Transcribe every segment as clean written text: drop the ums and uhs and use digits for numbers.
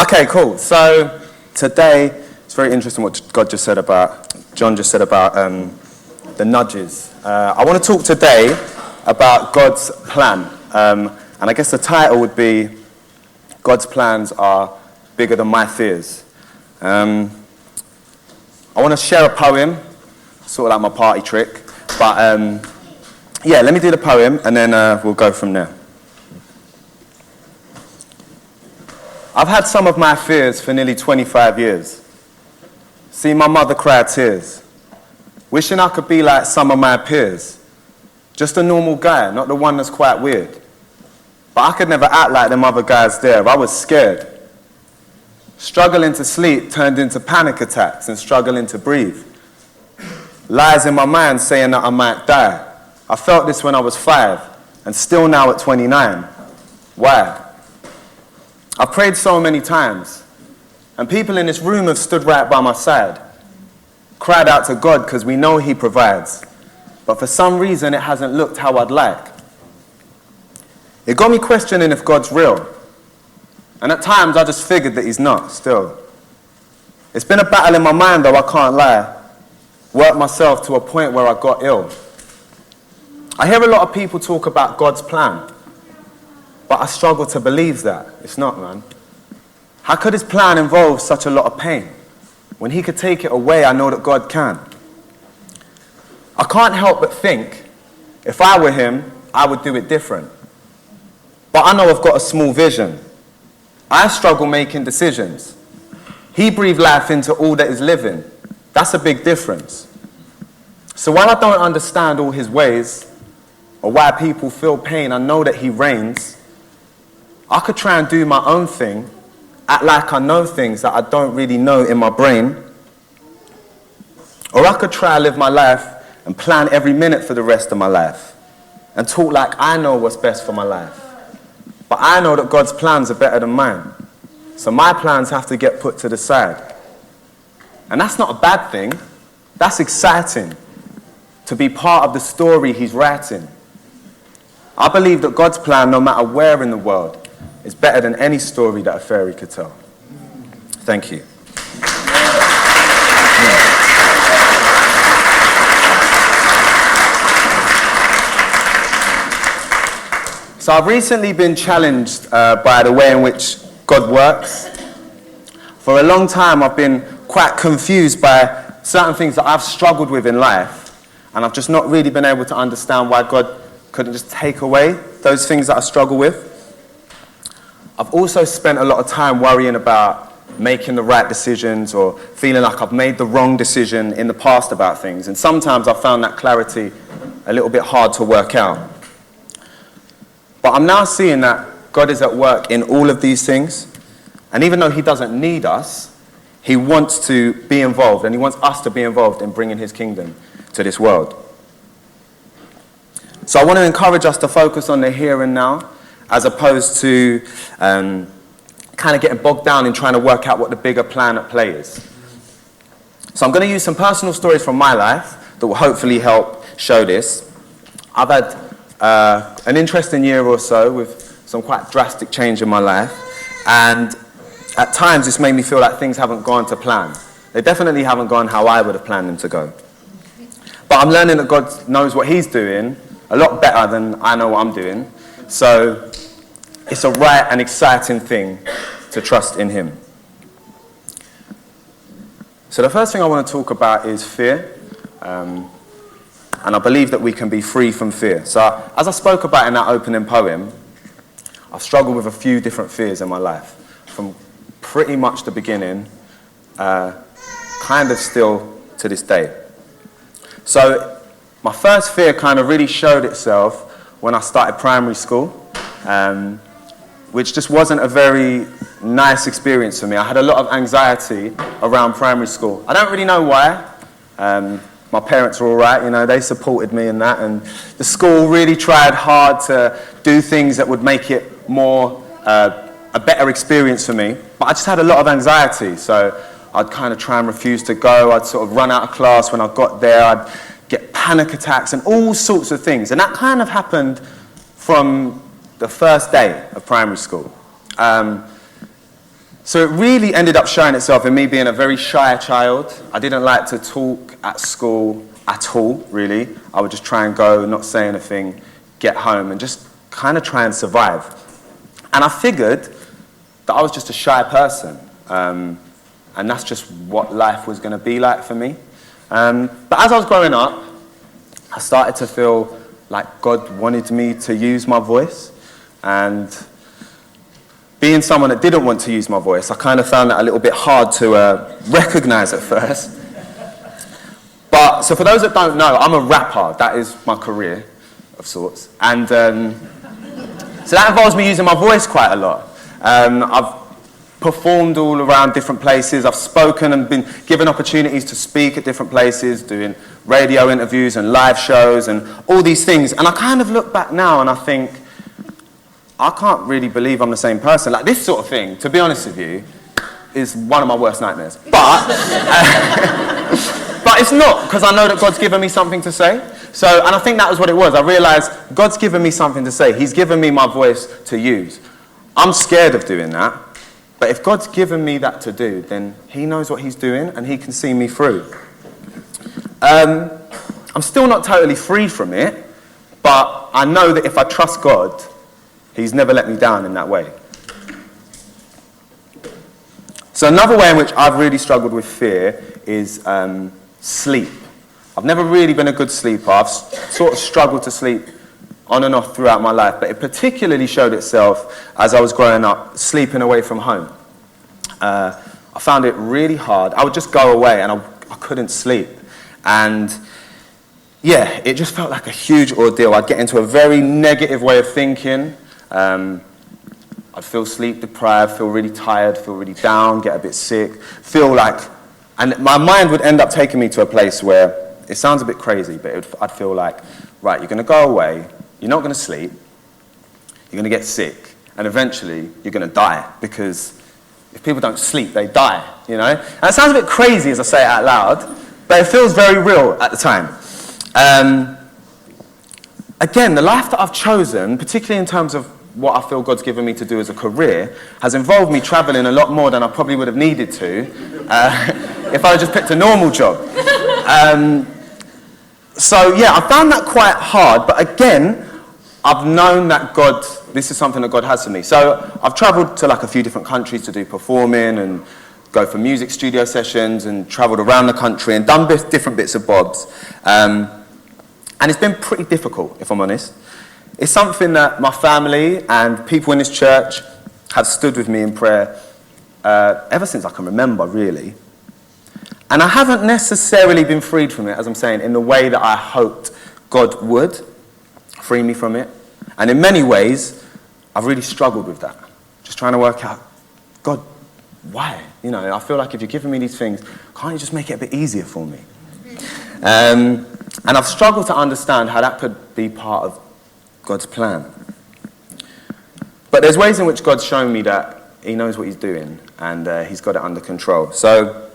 Okay, cool. So today, it's very interesting what John just said about the nudges. I want to talk today about God's plan. And I guess the title would be, God's plans are bigger than my fears. I want to share a poem, sort of like my party trick. But yeah, let me do the poem and then we'll go from there. I've had some of my fears for nearly 25 years. Seen my mother cry tears. Wishing I could be like some of my peers. Just a normal guy, not the one that's quite weird. But I could never act like them other guys there. I was scared. Struggling to sleep turned into panic attacks and struggling to breathe. Lies in my mind saying that I might die. I felt this when I was 5 and still now at 29. Why? I prayed so many times, and people in this room have stood right by my side, cried out to God because we know He provides, but for some reason it hasn't looked how I'd like. It got me questioning if God's real, and at times I just figured that He's not still. It's been a battle in my mind though, I can't lie. Worked myself to a point where I got ill. I hear a lot of people talk about God's plan, but I struggle to believe that. It's not, man. How could His plan involve such a lot of pain? When He could take it away, I know that God can. I can't help but think, if I were Him, I would do it different. But I know I've got a small vision. I struggle making decisions. He breathed life into all that is living. That's a big difference. So while I don't understand all His ways, or why people feel pain, I know that He reigns. I could try and do my own thing, act like I know things that I don't really know in my brain. Or I could try and live my life and plan every minute for the rest of my life and talk like I know what's best for my life. But I know that God's plans are better than mine. So my plans have to get put to the side. And that's not a bad thing. That's exciting, to be part of the story He's writing. I believe that God's plan, no matter where in the world, is better than any story that a fairy could tell. Thank you. So I've recently been challenged by the way in which God works. For a long time I've been quite confused by certain things that I've struggled with in life, and I've just not really been able to understand why God couldn't just take away those things that I struggle with. I've also spent a lot of time worrying about making the right decisions or feeling like I've made the wrong decision in the past about things. And sometimes I found that clarity a little bit hard to work out. But I'm now seeing that God is at work in all of these things. And even though He doesn't need us, He wants to be involved, and He wants us to be involved in bringing His kingdom to this world. So I want to encourage us to focus on the here and now, as opposed to kind of getting bogged down in trying to work out what the bigger plan at play is. So I'm going to use some personal stories from my life that will hopefully help show this. I've had an interesting year or so with some quite drastic change in my life, and at times this made me feel like things haven't gone to plan. They definitely haven't gone how I would have planned them to go. But I'm learning that God knows what He's doing a lot better than I know what I'm doing. So it's a right and exciting thing to trust in Him. So the first thing I want to talk about is fear. And I believe that we can be free from fear. So as I spoke about in that opening poem, I've struggled with a few different fears in my life, from pretty much the beginning, kind of still to this day. So my first fear kind of really showed itself when I started primary school, which just wasn't a very nice experience for me. I had a lot of anxiety around primary school. I don't really know why. My parents were all right, you know, they supported me in that, and the school really tried hard to do things that would make it more a better experience for me. But I just had a lot of anxiety, so I'd kind of try and refuse to go. I'd sort of run out of class when I got there. I'd get panic attacks and all sorts of things. And that kind of happened from the first day of primary school. So it really ended up showing itself in me being a very shy child. I didn't like to talk at school at all, really. I would just try and go, not say anything, get home, and just kind of try and survive. And I figured that I was just a shy person, and that's just what life was going to be like for me. But as I was growing up, I started to feel like God wanted me to use my voice, and being someone that didn't want to use my voice, I kind of found that a little bit hard to recognize at first. But, so for those that don't know, I'm a rapper. That is my career, of sorts. And so that involves me using my voice quite a lot. I've performed all around different places. I've spoken and been given opportunities to speak at different places, doing radio interviews and live shows and all these things. And I kind of look back now and I think, I can't really believe I'm the same person. Like, this sort of thing, to be honest with you, is one of my worst nightmares. But, but it's not, because I know that God's given me something to say. So, and I think that was what it was. I realized God's given me something to say. He's given me my voice to use. I'm scared of doing that. But if God's given me that to do, then he knows what he's doing and he can see me through. I'm still not totally free from it, but I know that if I trust God, he's never let me down in that way. So another way in which I've really struggled with fear is sleep. I've never really been a good sleeper. I've sort of struggled to sleep on and off throughout my life, but it particularly showed itself as I was growing up, sleeping away from home. I found it really hard. I would just go away and I couldn't sleep. And yeah, it just felt like a huge ordeal. I'd get into a very negative way of thinking. I'd feel sleep deprived, feel really tired, feel really down, get a bit sick, feel like, and my mind would end up taking me to a place where, it sounds a bit crazy, but I'd feel like, right, you're going to go away, you're not going to sleep, you're going to get sick, and eventually you're going to die, because if people don't sleep, they die, you know? And it sounds a bit crazy as I say it out loud, but it feels very real at the time. Again, the life that I've chosen, particularly in terms of what I feel God's given me to do as a career, has involved me traveling a lot more than I probably would have needed to if I had just picked a normal job. So yeah, I found that quite hard, but again, I've known that God, this is something that God has for me. So I've traveled to like a few different countries to do performing and go for music studio sessions and traveled around the country and done different bits and bobs. And it's been pretty difficult, if I'm honest. It's something that my family and people in this church have stood with me in prayer ever since I can remember, really. And I haven't necessarily been freed from it, as I'm saying, in the way that I hoped God would free me from it. And in many ways, I've really struggled with that. Just trying to work out, God, why? You know, I feel like if you're giving me these things, can't you just make it a bit easier for me? And I've struggled to understand how that could be part of God's plan. But there's ways in which God's shown me that he knows what he's doing and he's got it under control. So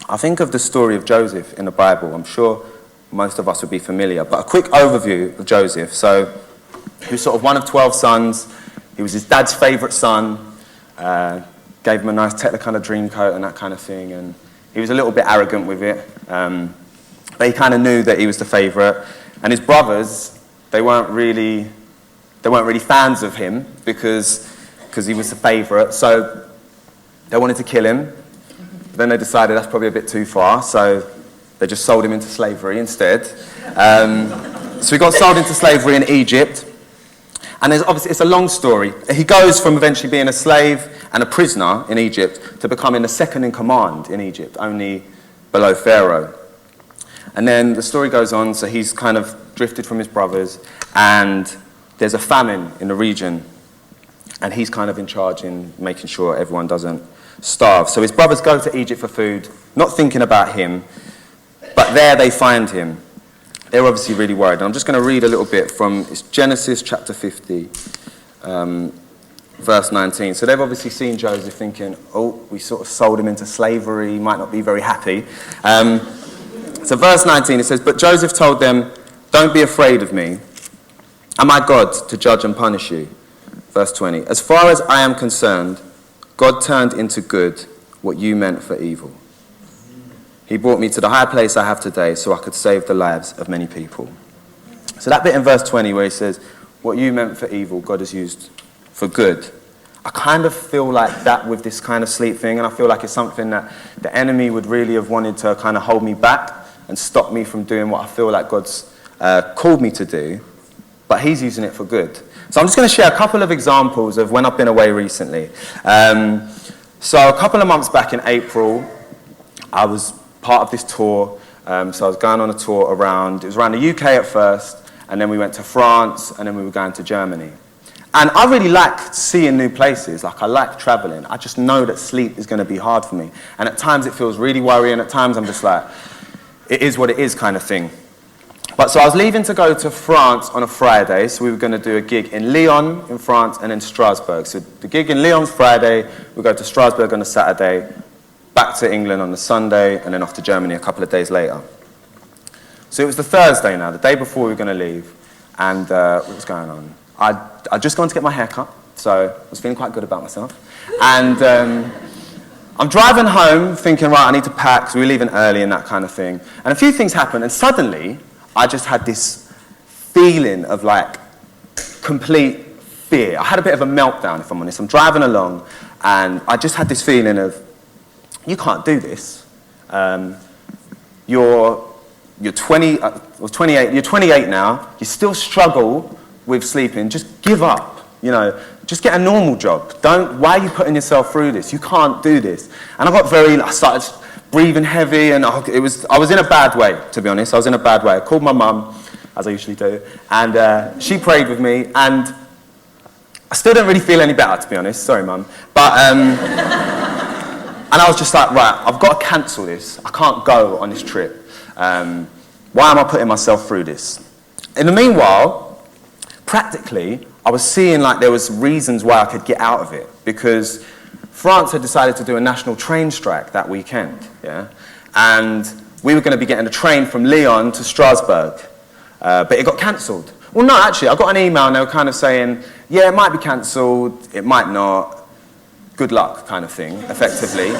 I think of the story of Joseph in the Bible. I'm sure most of us would be familiar, but a quick overview of Joseph. So he was sort of one of 12 sons. He was his dad's favourite son, gave him a nice Technicolor dream coat and that kind of thing, and he was a little bit arrogant with it, but he kind of knew that he was the favourite. And his brothers, they weren't really fans of him because he was the favourite, so they wanted to kill him. But then they decided that's probably a bit too far, so they just sold him into slavery instead. So he got sold into slavery in Egypt. And obviously, it's a long story. He goes from eventually being a slave and a prisoner in Egypt to becoming the second in command in Egypt, only below Pharaoh. And then the story goes on, so he's kind of drifted from his brothers, and there's a famine in the region, and he's kind of in charge in making sure everyone doesn't starve. So his brothers go to Egypt for food, not thinking about him, but there they find him. They're obviously really worried. And I'm just going to read a little bit from Genesis chapter 50, verse 19. So they've obviously seen Joseph thinking, oh, we sort of sold him into slavery, he might not be very happy. So verse 19, it says, but Joseph told them, don't be afraid of me. Am I God to judge and punish you? Verse 20, as far as I am concerned, God turned into good what you meant for evil. He brought me to the high place I have today so I could save the lives of many people. So that bit in verse 20 where he says, what you meant for evil, God has used for good. I kind of feel like that with this kind of sleep thing, and I feel like it's something that the enemy would really have wanted to kind of hold me back and stop me from doing what I feel like God's called me to do, but he's using it for good. So I'm just going to share a couple of examples of when I've been away recently. So a couple of months back in April, I was part of this tour. So I was going on a tour it was around the UK at first, and then we went to France, and then we were going to Germany. And I really like seeing new places. Like, I like traveling. I just know that sleep is going to be hard for me. And at times it feels really worrying. At times I'm just like, it is what it is kind of thing. But so I was leaving to go to France on a Friday. So we were going to do a gig in Lyon in France and then Strasbourg. So the gig in Lyon's Friday, we go to Strasbourg on a Saturday, back to England on the Sunday, and then off to Germany a couple of days later. So it was the Thursday now, the day before we were going to leave. And what was going on? I'd just gone to get my hair cut, so I was feeling quite good about myself. And I'm driving home thinking, right, I need to pack, because we were leaving early and that kind of thing. And a few things happened, and suddenly I just had this feeling of like complete fear. I had a bit of a meltdown, if I'm honest. I'm driving along, and I just had this feeling of, you can't do this. You're 28. You're 28 now. You still struggle with sleeping. Just give up. Just get a normal job. Why are you putting yourself through this? You can't do this. And I started breathing heavy, and I was in a bad way, to be honest. I was in a bad way. I called my mum, as I usually do, and she prayed with me, and I still don't really feel any better, to be honest. Sorry, Mum. But, and I was just like, right, I've got to cancel this. I can't go on this trip. Why am I putting myself through this? In the meanwhile, practically, I was seeing like there was reasons why I could get out of it, because France had decided to do a national train strike that weekend, yeah? And we were going to be getting a train from Lyon to Strasbourg, but it got cancelled. Well, no, actually, I got an email and they were kind of saying, yeah, it might be cancelled, it might not, good luck kind of thing, effectively.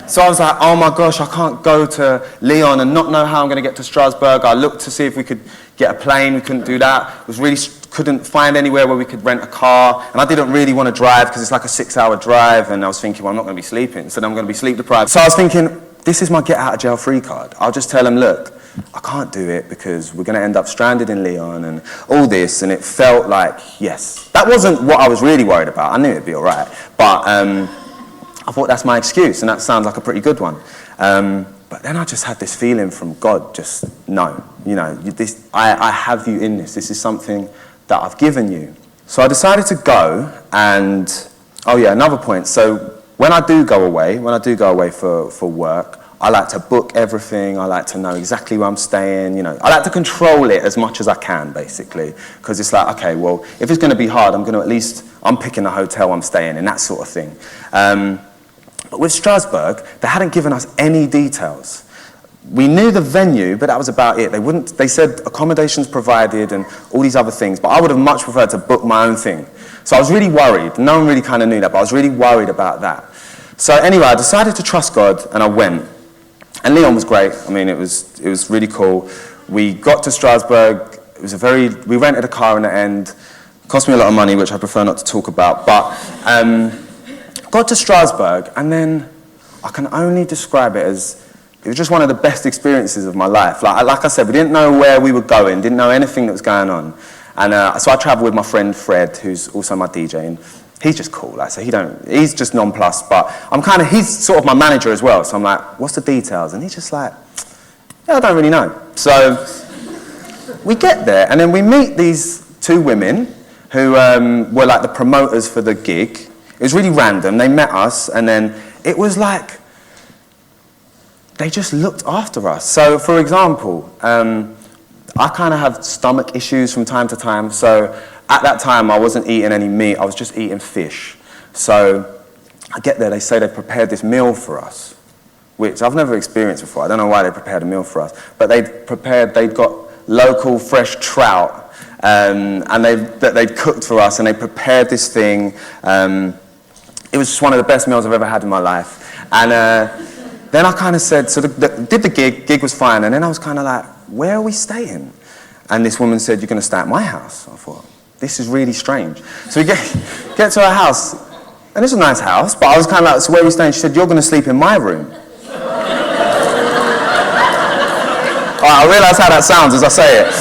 So I was like, oh my gosh, I can't go to Lyon and not know how I'm going to get to Strasbourg. I looked to see if we could get a plane, we couldn't do that. Couldn't find anywhere where we could rent a car, and I didn't really want to drive because it's like a 6-hour drive, and I was thinking, well, I'm not going to be sleeping, so then I'm going to be sleep deprived. So I was thinking, this is my get out of jail free card. I'll just tell them, look, I can't do it because we're going to end up stranded in Lyon and all this, and it felt like, yes. That wasn't what I was really worried about. I knew it'd be all right, but I thought that's my excuse, and that sounds like a pretty good one. But then I just had this feeling from God, just, no, I have you in this. This is something that I've given you. So I decided to go, and, oh yeah, another point. So when I do go away for work, I like to book everything. I like to know exactly where I'm staying. I like to control it as much as I can, basically, because it's like, okay, well, if it's going to be hard, I'm picking the hotel I'm staying in, that sort of thing. But with Strasbourg, they hadn't given us any details. We knew the venue, but that was about it. They said accommodations provided and all these other things, but I would have much preferred to book my own thing. So I was really worried. No one really kind of knew that, but I was really worried about that. So anyway, I decided to trust God, and I went. And Lyon was great. I mean, it was really cool. We got to Strasbourg. We rented a car in the end. It cost me a lot of money, which I prefer not to talk about. But got to Strasbourg, and then I can only describe it as, it was just one of the best experiences of my life. Like I said, we didn't know where we were going, didn't know anything that was going on. And so I travelled with my friend Fred, who's also my DJ, and he's just cool. He's just nonplussed, but he's sort of my manager as well. So I'm like, what's the details? And he's just like, yeah, I don't really know. So we get there, and then we meet these two women who were like the promoters for the gig. It was really random. They met us, and then it was like, they just looked after us. So, for example, I kind of have stomach issues from time to time. So at that time, I wasn't eating any meat. I was just eating fish. So I get there. They say they prepared this meal for us, which I've never experienced before. I don't know why they prepared a meal for us. But they'd got local fresh trout, and they'd cooked for us, and they prepared this thing. It was just one of the best meals I've ever had in my life. And then I kind of said, so did the gig was fine, and then I was kind of like, where are we staying? And this woman said, you're going to stay at my house. I thought, this is really strange. So we get to her house, and it's a nice house, but I was kind of like, so where are we staying? She said, you're going to sleep in my room. I realise how that sounds as I say it.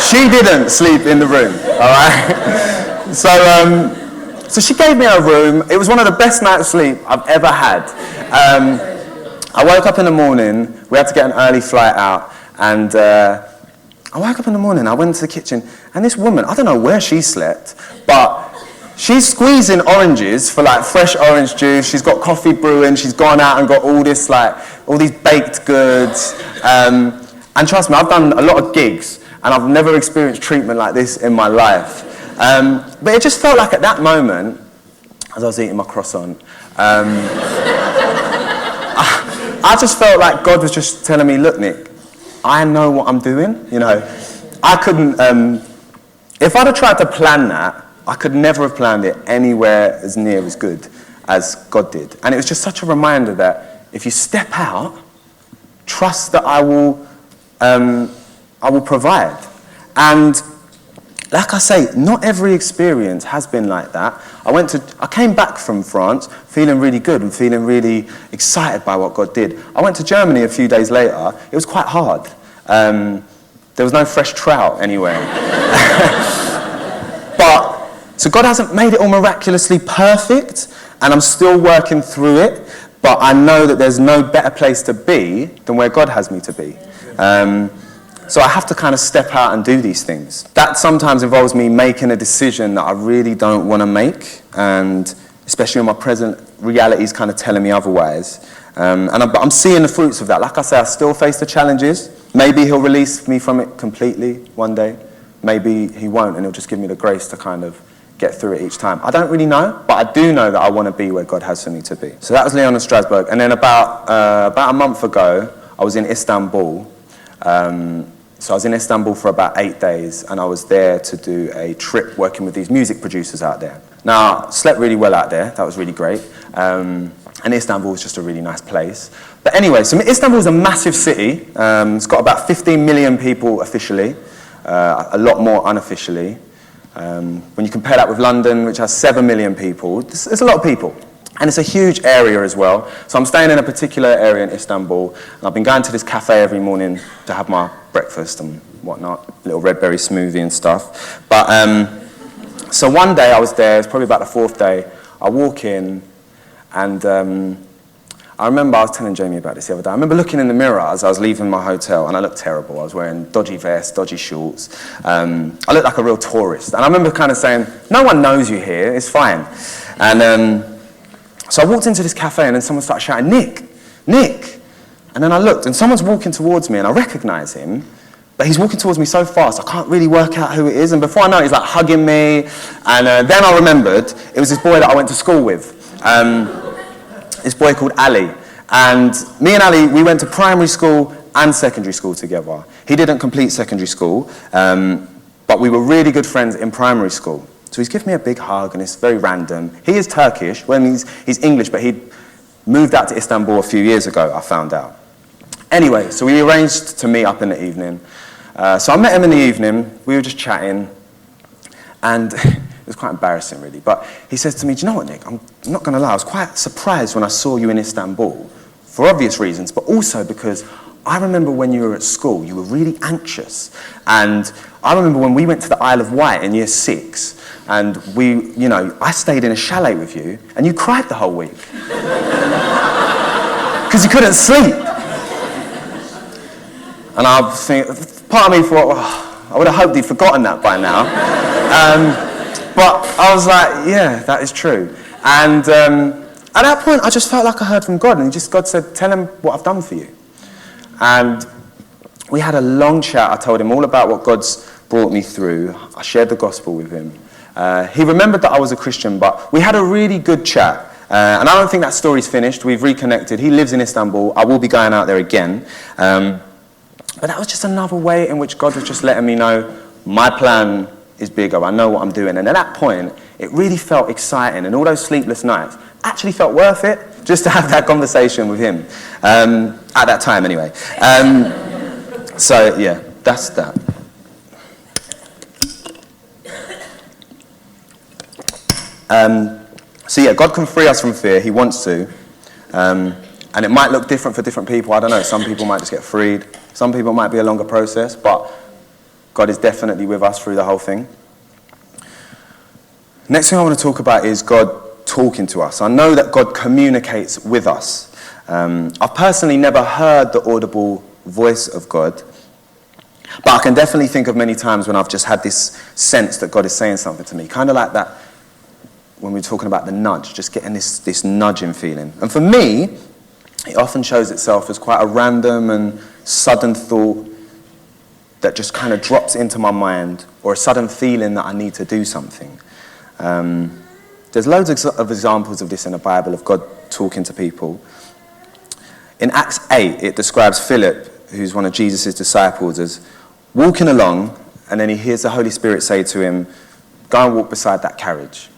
She didn't sleep in the room, all right? So she gave me a room. It was one of the best nights of sleep I've ever had. I woke up in the morning. We had to get an early flight out, and I woke up in the morning. I went into the kitchen, and this woman, I don't know where she slept, but she's squeezing oranges for like fresh orange juice. She's got coffee brewing. She's gone out and got all these baked goods. And trust me, I've done a lot of gigs, and I've never experienced treatment like this in my life. But it just felt like at that moment, as I was eating my croissant, I just felt like God was just telling me, look, Nick, I know what I'm doing. You know, I couldn't, if I'd have tried to plan that, I could never have planned it anywhere as near as good as God did. And it was just such a reminder that if you step out, trust that I will provide. And like I say, not every experience has been like that. I came back from France feeling really good and feeling really excited by what God did. I went to Germany a few days later. It was quite hard. There was no fresh trout anywhere. So God hasn't made it all miraculously perfect, and I'm still working through it, but I know that there's no better place to be than where God has me to be. So I have to kind of step out and do these things. That sometimes involves me making a decision that I really don't want to make, and especially when my present reality is kind of telling me otherwise. But I'm seeing the fruits of that. Like I say, I still face the challenges. Maybe he'll release me from it completely one day. Maybe he won't, and he'll just give me the grace to kind of get through it each time. I don't really know, but I do know that I want to be where God has for me to be. So that was Leon and Strasbourg. And then about a month ago, I was in Istanbul. So I was in Istanbul for about 8 days, and I was there to do a trip working with these music producers out there. Now, I slept really well out there. That was really great. And Istanbul was just a really nice place. But anyway, so Istanbul is a massive city. It's got about 15 million people officially, a lot more unofficially. When you compare that with London, which has 7 million people, it's a lot of people. And it's a huge area as well. So I'm staying in a particular area in Istanbul, and I've been going to this cafe every morning to have my breakfast and whatnot, little red berry smoothie and stuff. But so one day I was there, it's probably about the 4th day, I walk in, and I remember I was telling Jamie about this the other day. I remember looking in the mirror as I was leaving my hotel, and I looked terrible. I was wearing dodgy vests, dodgy shorts. I looked like a real tourist. And I remember kind of saying, no one knows you here, it's fine. And so I walked into this cafe, and then someone started shouting, Nick, Nick. And then I looked, and someone's walking towards me, and I recognize him, but he's walking towards me so fast, I can't really work out who it is. And before I know it, he's like hugging me. And then I remembered it was this boy that I went to school with. This boy called Ali. And me and Ali, we went to primary school and secondary school together. He didn't complete secondary school, but we were really good friends in primary school. So he's given me a big hug, and it's very random. He is Turkish, well, he's English, but he moved out to Istanbul a few years ago, I found out. Anyway, so we arranged to meet up in the evening. So I met him in the evening, we were just chatting, and it was quite embarrassing, really. But he says to me, do you know what, Nick? I'm not going to lie, I was quite surprised when I saw you in Istanbul, for obvious reasons, but also because I remember when you were at school, you were really anxious. And I remember when we went to the Isle of Wight in year 6, and I stayed in a chalet with you, and you cried the whole week. Because you couldn't sleep. And part of me thought, I would have hoped he'd forgotten that by now. But I was like, yeah, that is true. And at that point, I just felt like I heard from God, and God said, tell him what I've done for you. And we had a long chat. I told him all about what God's brought me through. I shared the gospel with him. He remembered that I was a Christian, but we had a really good chat. And I don't think that story's finished. We've reconnected. He lives in Istanbul. I will be going out there again. But that was just another way in which God was just letting me know my plan is bigger. I know what I'm doing. And at that point, it really felt exciting. And all those sleepless nights actually felt worth it just to have that conversation with him. At that time, anyway. So, yeah, that's that. So, yeah, God can free us from fear. He wants to. And it might look different for different people. I don't know. Some people might just get freed. Some people might be a longer process. But God is definitely with us through the whole thing. Next thing I want to talk about is God talking to us. I know that God communicates with us. I've personally never heard the audible voice of God. But I can definitely think of many times when I've just had this sense that God is saying something to me. Kind of like that when we were talking about the nudge, just getting this nudging feeling. And for me, it often shows itself as quite a random and sudden thought that just kind of drops into my mind, or a sudden feeling that I need to do something. There's loads of examples of this in the Bible, of God talking to people. In Acts 8, it describes Philip, who's one of Jesus' disciples, as walking along, and then he hears the Holy Spirit say to him, go and walk beside that carriage.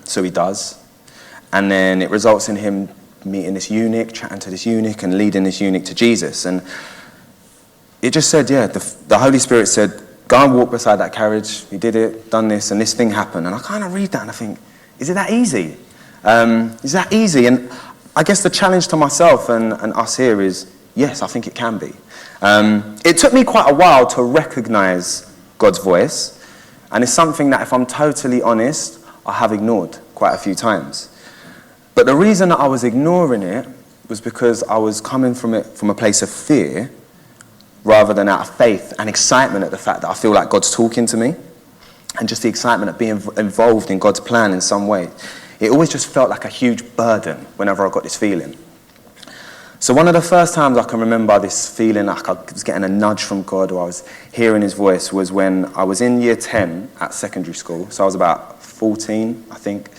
So he does. And then it results in him meeting this eunuch, chatting to this eunuch, and leading this eunuch to Jesus. And it just said, yeah, the Holy Spirit said, go and walk beside that carriage. He did it, done this, and this thing happened. And I kind of read that and I think, is it that easy? Is that easy? And I guess the challenge to myself and us here is, yes, I think it can be. It took me quite a while to recognize God's voice. And it's something that, if I'm totally honest, I have ignored quite a few times. But the reason that I was ignoring it was because I was coming from it from a place of fear rather than out of faith and excitement at the fact that I feel like God's talking to me, and just the excitement of being involved in God's plan in some way. It always just felt like a huge burden whenever I got this feeling. So one of the first times I can remember this feeling like I was getting a nudge from God, or I was hearing his voice, was when I was in year 10 at secondary school. So I was about 14, I think.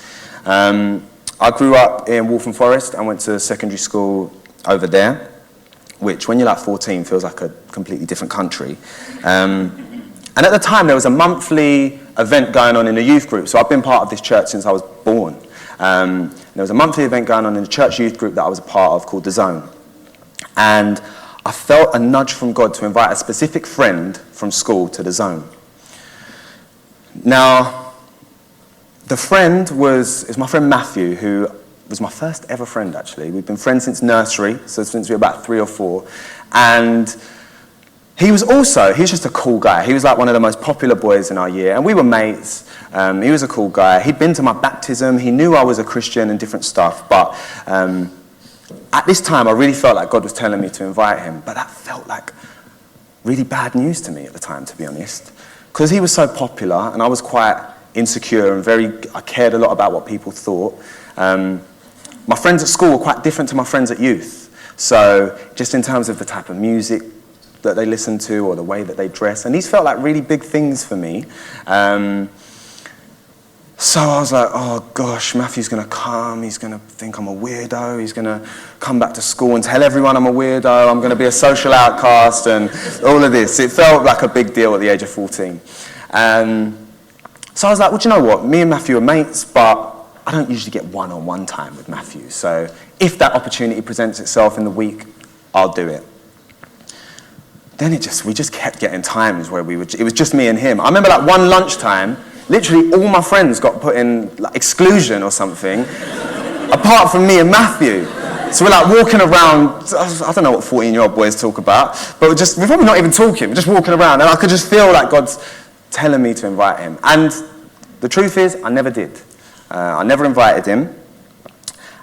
I grew up in Waltham Forest and went to secondary school over there, which when you're like 14 feels like a completely different country. And at the time there was a monthly event going on in the youth group. So I've been part of this church since I was born. There was a monthly event going on in the church youth group that I was a part of called The Zone. And I felt a nudge from God to invite a specific friend from school to The Zone. Now, the friend is my friend Matthew, who was my first ever friend, actually. We've been friends since nursery, so since we were about 3 or 4. And he was just a cool guy. He was like one of the most popular boys in our year, and we were mates. He was a cool guy. He'd been to my baptism. He knew I was a Christian and different stuff. But at this time, I really felt like God was telling me to invite him. But that felt like really bad news to me at the time, to be honest. Because he was so popular, and I was quite insecure and I cared a lot about what people thought. My friends at school were quite different to my friends at youth. So just in terms of the type of music that they listened to or the way that they dress. And these felt like really big things for me. So I was like, oh gosh, Matthew's going to come. He's going to think I'm a weirdo. He's going to come back to school and tell everyone I'm a weirdo. I'm going to be a social outcast and all of this. It felt like a big deal at the age of 14. So I was like, well, do you know what? Me and Matthew are mates, but I don't usually get one-on-one time with Matthew. So if that opportunity presents itself in the week, I'll do it. Then we just kept getting times where it was just me and him. I remember like one lunchtime, literally all my friends got put in like exclusion or something, apart from me and Matthew. So we're like walking around, I don't know what 14-year-old boys talk about, but we're probably not even talking, we're just walking around, and I could just feel like God's telling me to invite him. And the truth is, I never did. I never invited him.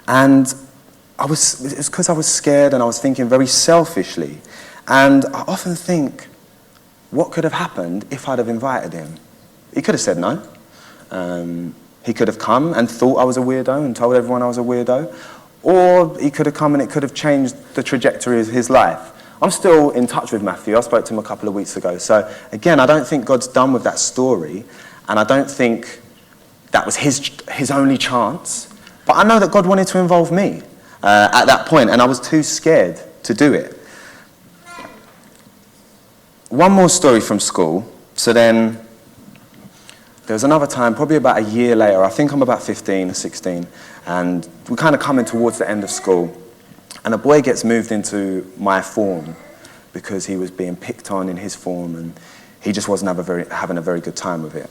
And it was because I was scared and I was thinking very selfishly. And I often think, what could have happened if I'd have invited him? He could have said no. He could have come and thought I was a weirdo and told everyone I was a weirdo. Or he could have come and it could have changed the trajectory of his life. I'm still in touch with Matthew. I spoke to him a couple of weeks ago. So again, I don't think God's done with that story. And I don't think that was his only chance. But I know that God wanted to involve me at that point, and I was too scared to do it. One more story from school. So then there was another time, probably about a year later, I think I'm about 15 or 16, and we're kind of coming towards the end of school, and a boy gets moved into my form because he was being picked on in his form, and he just wasn't having a very good time with it.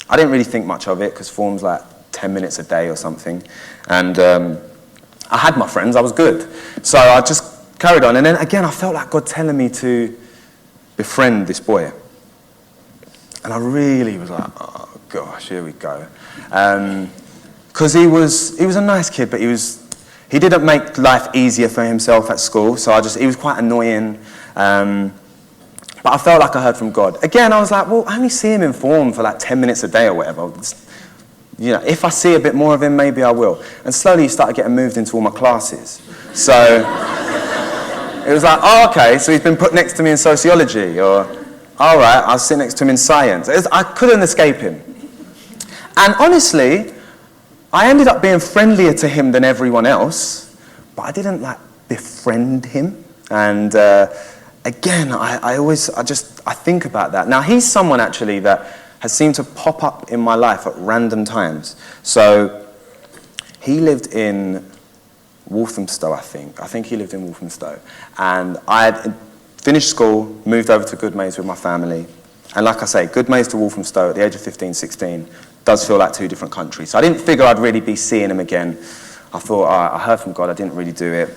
I didn't really think much of it, because form's like 10 minutes a day or something, and I had my friends, I was good. So I just carried on, and then again, I felt like God telling me to befriend this boy. And I really was like, oh gosh, here we go. Because he was a nice kid, but he didn't make life easier for himself at school, so he was quite annoying. But I felt like I heard from God. Again, I was like, well, I only see him in form for like 10 minutes a day or whatever. You know, if I see a bit more of him, maybe I will. And slowly he started getting moved into all my classes. So it was like, oh, okay, so he's been put next to me in sociology, or, all right, I'll sit next to him in science. I couldn't escape him. And honestly, I ended up being friendlier to him than everyone else, but I didn't, like, befriend him. And again, I think about that. Now, he's someone, actually, that has seemed to pop up in my life at random times. So he lived in Walthamstow, I think. I think he lived in Walthamstow. And I had finished school, moved over to Goodmayes with my family. And like I say, Goodmayes to Walthamstow at the age of 15, 16 does feel like two different countries. So I didn't figure I'd really be seeing him again. I thought, I heard from God, I didn't really do it.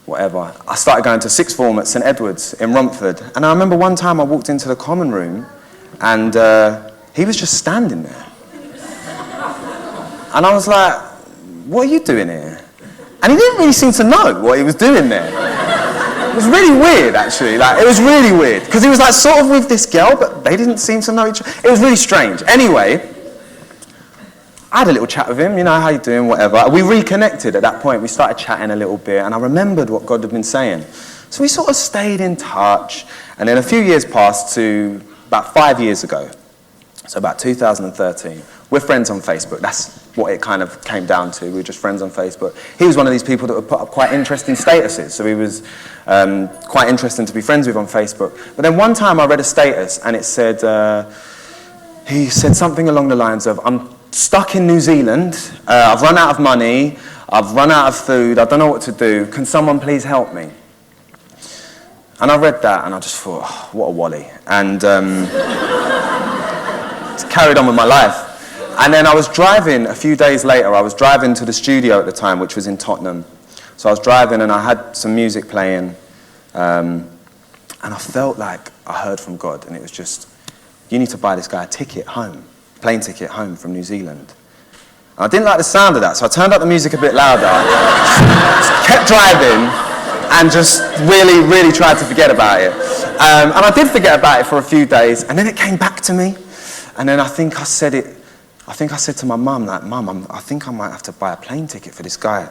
Whatever. I started going to sixth form at St Edward's in Romford. And I remember one time I walked into the common room, and he was just standing there. And I was like, what are you doing here? And he didn't really seem to know what he was doing there. It was really weird, actually. Like, it was really weird. Because he was like sort of with this girl, but they didn't seem to know each other. It was really strange. Anyway, I had a little chat with him, you know, how you doing, whatever. We reconnected at that point. We started chatting a little bit, and I remembered what God had been saying. So we sort of stayed in touch. And then a few years passed to about 5 years ago, so about 2013, we're friends on Facebook. That's what it kind of came down to. We were just friends on Facebook. He was one of these people that would put up quite interesting statuses, so he was quite interesting to be friends with on Facebook. But then one time I read a status, and it said, he said something along the lines of, I'm stuck in New Zealand, I've run out of money, I've run out of food, I don't know what to do, can someone please help me? And I read that, and I just thought, oh, what a wally. And just carried on with my life. And then I was driving, a few days later, I was driving to the studio at the time, which was in Tottenham. So I was driving, and I had some music playing, and I felt like I heard from God, and it was just, you need to buy this guy a ticket home, plane ticket home from New Zealand. And I didn't like the sound of that, so I turned up the music a bit louder, just kept driving, and just really, really tried to forget about it. And I did forget about it for a few days, and then it came back to me. And then I think I said to my mum, like, Mum, I think I might have to buy a plane ticket for this guy.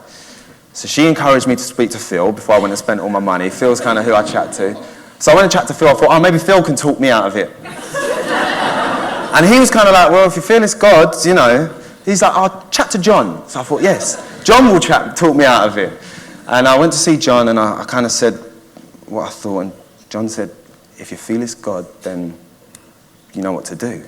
So she encouraged me to speak to Phil before I went and spent all my money. Phil's kind of who I chat to. So I went and chat to Phil. I thought, oh, maybe Phil can talk me out of it. And he was kind of like, well, if you feel it's God, you know. He's like, I'll chat to John. So I thought, yes, John will talk me out of it. And I went to see John, and I kind of said what I thought, and John said, if you feel it's God, then you know what to do.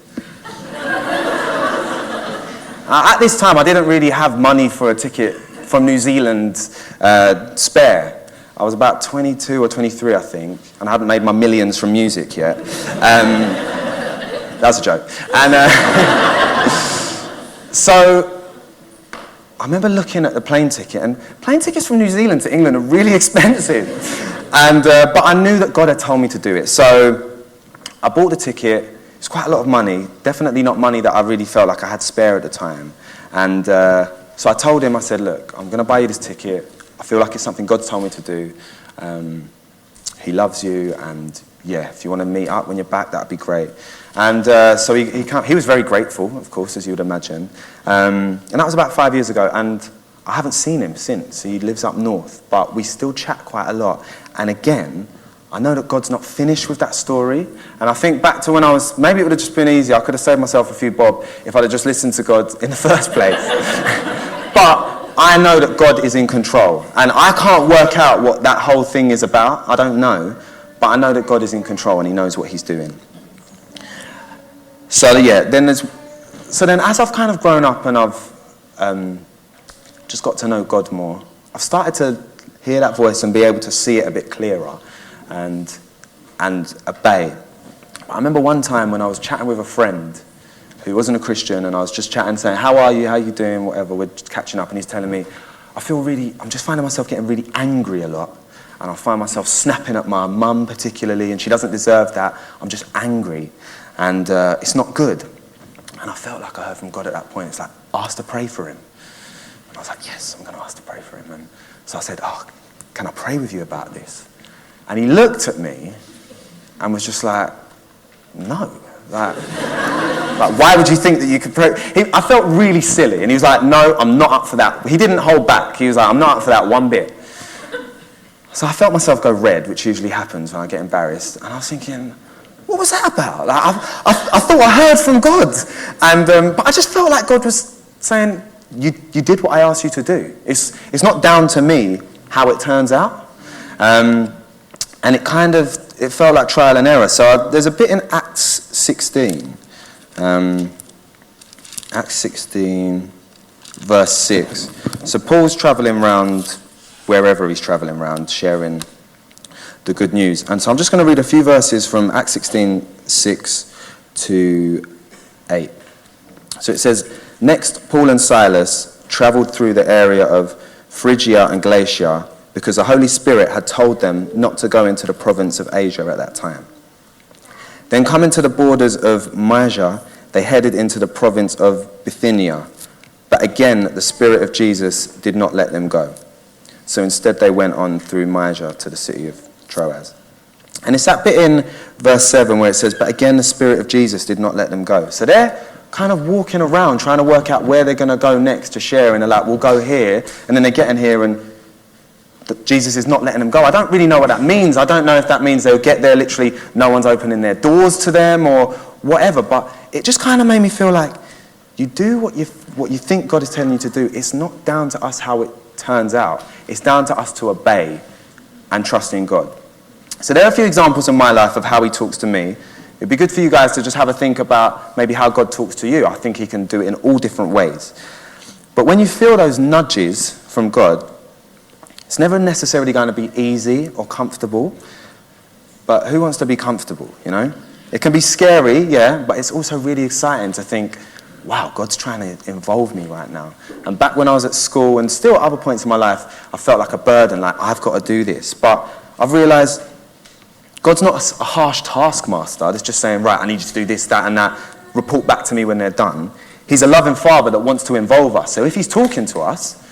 At this time, I didn't really have money for a ticket from New Zealand spare. I was about 22 or 23, I think, and I hadn't made my millions from music yet. That's a joke. And so I remember looking at the plane ticket, and plane tickets from New Zealand to England are really expensive. And but I knew that God had told me to do it. So I bought the ticket. It's quite a lot of money, definitely not money that I really felt like I had spare at the time. And so I told him, I said, look, I'm going to buy you this ticket. I feel like it's something God's told me to do. He loves you, and yeah, if you want to meet up when you're back, that'd be great. And so he was very grateful, of course, as you would imagine. And that was about 5 years ago, and I haven't seen him since. He lives up north, but we still chat quite a lot. And again, I know that God's not finished with that story. And I think back to when maybe it would have just been easier. I could have saved myself a few bob if I'd have just listened to God in the first place. But I know that God is in control. And I can't work out what that whole thing is about. I don't know. But I know that God is in control, and he knows what he's doing. So yeah, then as I've kind of grown up and I've just got to know God more, I've started to hear that voice and be able to see it a bit clearer and obey. I remember one time when I was chatting with a friend who wasn't a Christian, and I was just chatting, saying, how are you, how are you doing, whatever, we're just catching up, and he's telling me, I'm just finding myself getting really angry a lot, and I find myself snapping at my mum particularly, and she doesn't deserve that. I'm just angry, and it's not good. And I felt like I heard from God at that point. It's like, ask to pray for him. And I was like, yes, I'm going to ask to pray for him. And so I said, can I pray with you about this? And he looked at me and was just like, no. Like, why would you think that you could pray? I felt really silly, and he was like, no, I'm not up for that. He didn't hold back. He was like, I'm not up for that one bit. So I felt myself go red, which usually happens when I get embarrassed, and I was thinking, what was that about? Like, I thought I heard from God, and but I just felt like God was saying, you did what I asked you to do. It's not down to me how it turns out, and it felt like trial and error. So there's a bit in Acts 16. Acts 16, verse 6. So Paul's travelling around wherever he's travelling around, sharing the good news. And so I'm just going to read a few verses from Acts 16, 6 to 8. So it says, next Paul and Silas travelled through the area of Phrygia and Galatia, because the Holy Spirit had told them not to go into the province of Asia at that time. Then coming to the borders of Mysia, they headed into the province of Bithynia. But again, the Spirit of Jesus did not let them go. So instead they went on through Mysia to the city of Troas. And it's that bit in verse 7 where it says, but again the Spirit of Jesus did not let them go. So they're kind of walking around trying to work out where they're going to go next to share. And they're like, we'll go here. And then they get in here and Jesus is not letting them go. I don't really know what that means. I don't know if that means they'll get there, literally no one's opening their doors to them or whatever. But it just kind of made me feel like you do what you think God is telling you to do. It's not down to us how it turns out. It's down to us to obey and trust in God. So there are a few examples in my life of how he talks to me. It'd be good for you guys to just have a think about maybe how God talks to you. I think he can do it in all different ways. But when you feel those nudges from God, it's never necessarily going to be easy or comfortable, but who wants to be comfortable, you know? It can be scary, yeah, but it's also really exciting to think, wow, God's trying to involve me right now. And back when I was at school, and still at other points in my life, I felt like a burden, like I've got to do this. But I've realised God's not a harsh taskmaster that's just saying, right, I need you to do this, that, and that, report back to me when they're done. He's a loving father that wants to involve us. So if he's talking to us,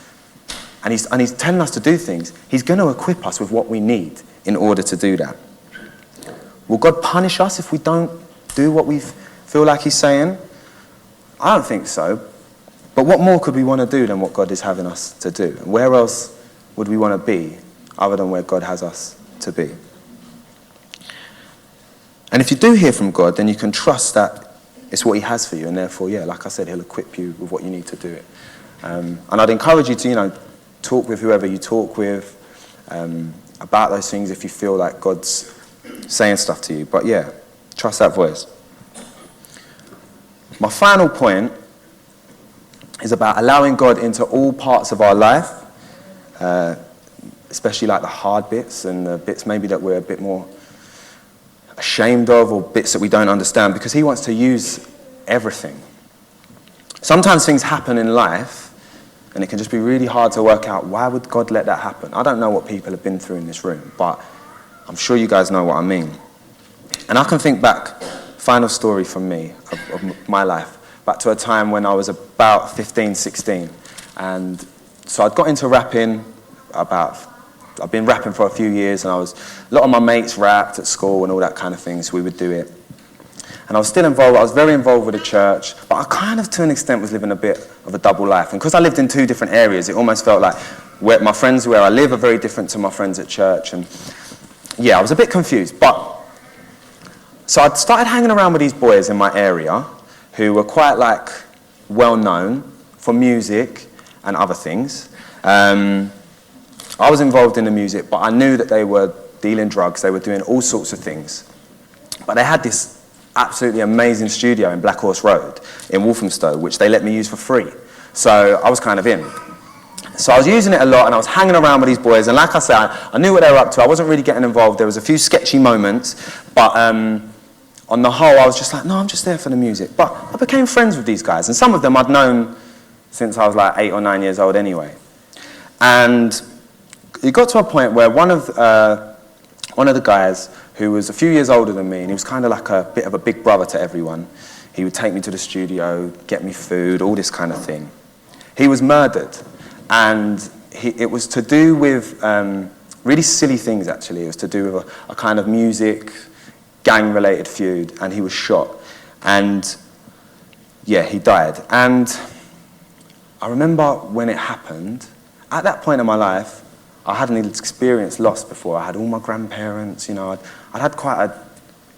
and he's telling us to do things, he's going to equip us with what we need in order to do that. Will God punish us if we don't do what we feel like he's saying? I don't think so. But what more could we want to do than what God is having us to do? And where else would we want to be other than where God has us to be? And if you do hear from God, then you can trust that it's what he has for you. And therefore, yeah, like I said, he'll equip you with what you need to do it. And I'd encourage you to, talk with whoever you talk with about those things if you feel like God's saying stuff to you. But yeah, trust that voice. My final point is about allowing God into all parts of our life, especially like the hard bits and the bits maybe that we're a bit more ashamed of or bits that we don't understand, because he wants to use everything. Sometimes things happen in life and it can just be really hard to work out, why would God let that happen? I don't know what people have been through in this room, but I'm sure you guys know what I mean. And I can think back, final story from me, of my life, back to a time when I was about 15, 16. And so I'd got into rapping I've been rapping for a few years, and a lot of my mates rapped at school and all that kind of thing, so we would do it. And I was still involved, I was very involved with the church, but I kind of, to an extent, was living a bit of a double life. And because I lived in two different areas, it almost felt like my friends where I live are very different to my friends at church. And yeah, I was a bit confused. So I'd started hanging around with these boys in my area who were quite well known for music and other things. I was involved in the music, but I knew that they were dealing drugs, they were doing all sorts of things. But they had this absolutely amazing studio in Black Horse Road in Walthamstow, which they let me use for free. So I was kind of in. So I was using it a lot, and I was hanging around with these boys, and like I said, I knew what they were up to. I wasn't really getting involved. There was a few sketchy moments, but on the whole, I was just like, no, I'm just there for the music. But I became friends with these guys, and some of them I'd known since I was like 8 or 9 years old anyway. And it got to a point where one of the guys, who was a few years older than me, and he was kind of like a bit of a big brother to everyone, he would take me to the studio, get me food, all this kind of thing. He was murdered. And it was to do with really silly things, actually. It was to do with a kind of music, gang-related feud, and he was shot. And, yeah, he died. And I remember when it happened, at that point in my life, I hadn't experienced loss before. I had all my grandparents, you know, I'd had quite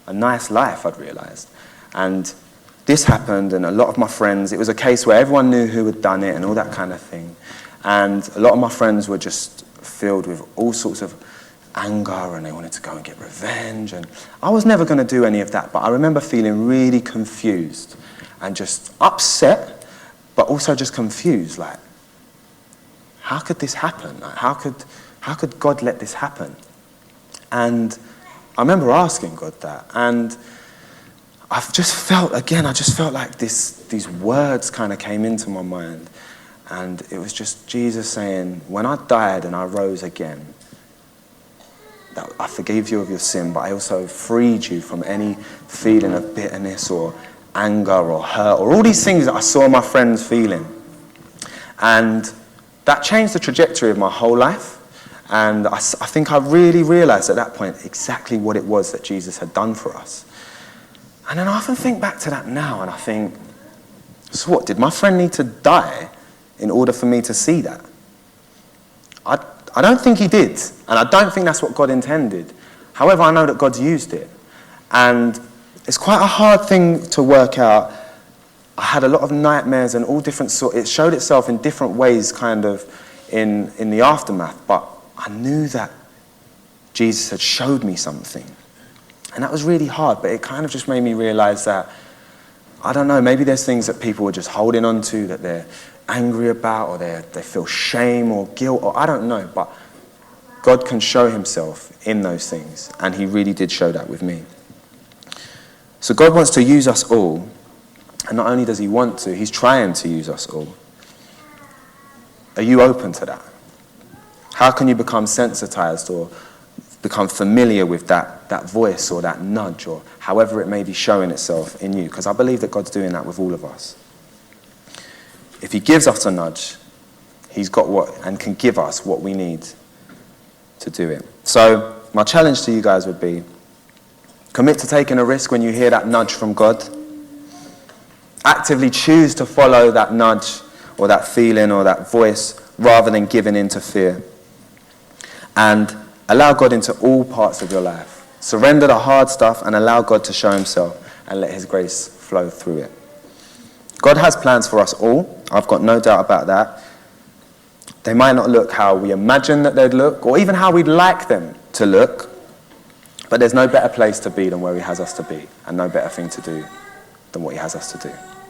a nice life, I'd realised. And this happened, and a lot of my friends, it was a case where everyone knew who had done it and all that kind of thing. And a lot of my friends were just filled with all sorts of anger, and they wanted to go and get revenge. And I was never going to do any of that, but I remember feeling really confused and just upset, but also just confused. Like, how could this happen? Like, how could God let this happen? And I remember asking God that, and I just felt like these words kind of came into my mind. And it was just Jesus saying, when I died and I rose again, that I forgave you of your sin, but I also freed you from any feeling of bitterness or anger or hurt or all these things that I saw my friends feeling. And that changed the trajectory of my whole life. And I think I really realized at that point exactly what it was that Jesus had done for us. And then I often think back to that now, and I think, so what, did my friend need to die in order for me to see that? I don't think he did, and I don't think that's what God intended. However, I know that God's used it. And it's quite a hard thing to work out. I had a lot of nightmares and all different sorts. It showed itself in different ways kind of in the aftermath, but I knew that Jesus had showed me something. And that was really hard, but it kind of just made me realize that, I don't know, maybe there's things that people are just holding on to that they're angry about, or they feel shame or guilt, or I don't know, but God can show himself in those things, and he really did show that with me. So God wants to use us all, and not only does he want to, he's trying to use us all. Are you open to that? How can you become sensitized or become familiar with that voice or that nudge, or however it may be showing itself in you? Because I believe that God's doing that with all of us. If he gives us a nudge, he's got what and can give us what we need to do it. So my challenge to you guys would be, commit to taking a risk when you hear that nudge from God. Actively choose to follow that nudge or that feeling or that voice rather than giving in to fear. And allow God into all parts of your life. Surrender the hard stuff and allow God to show himself and let his grace flow through it. God has plans for us all. I've got no doubt about that. They might not look how we imagine that they'd look, or even how we'd like them to look, but there's no better place to be than where he has us to be, and no better thing to do than what he has us to do.